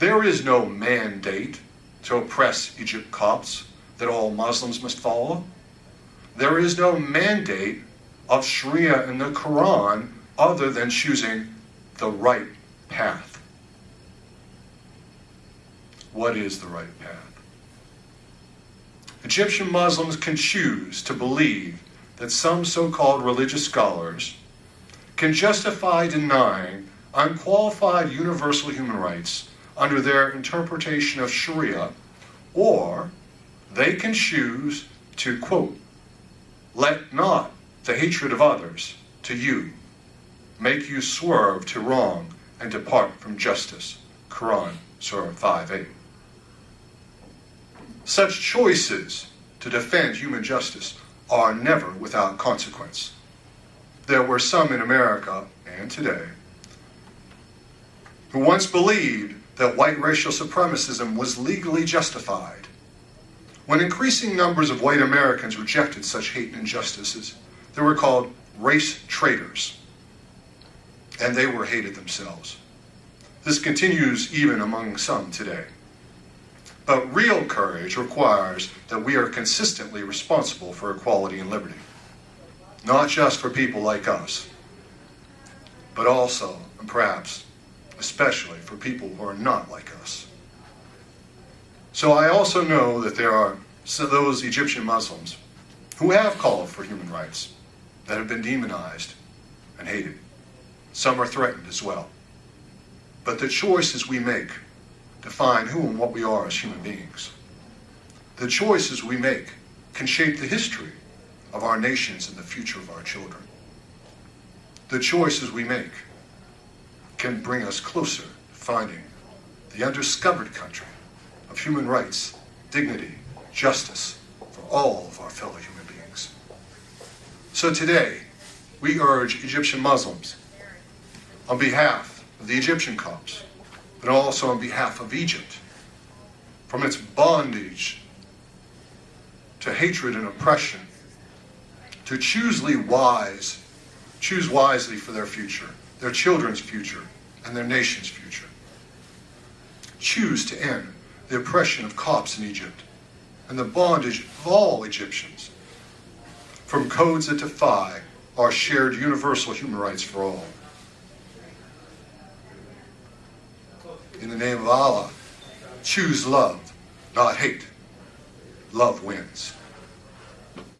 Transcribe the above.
There is no mandate to oppress Egypt Copts that all Muslims must follow. There is no mandate of Sharia in the Quran other than choosing the right path. What is the right path? Egyptian Muslims can choose to believe that some so-called religious scholars can justify denying unqualified universal human rights under their interpretation of Sharia, or they can choose to, quote, let not the hatred of others to you make you swerve to wrong and depart from justice. Quran, Surah 5:8. Such choices to defend human justice are never without consequence. There were some in America, and today, who once believed that white racial supremacism was legally justified. When increasing numbers of white Americans rejected such hate and injustices, they were called race traitors, and they were hated themselves. This continues even among some today. But real courage requires that we are consistently responsible for equality and liberty, not just for people like us, but also, and perhaps especially, for people who are not like us. So I also know that there are those Egyptian Muslims who have called for human rights that have been demonized and hated. Some are threatened as well. But the choices we make define who and what we are as human beings. The choices we make can shape the history of our nations and the future of our children. The choices we make can bring us closer to finding the undiscovered country of human rights, dignity, justice for all of our fellow human beings. So today, we urge Egyptian Muslims, on behalf of the Egyptian Copts, but also on behalf of Egypt, from its bondage to hatred and oppression, to choose wisely for their future, their children's future, and their nation's future. Choose to end the oppression of Copts in Egypt and the bondage of all Egyptians from codes that defy our shared universal human rights for all. In the name of Allah, choose love, not hate. Love wins.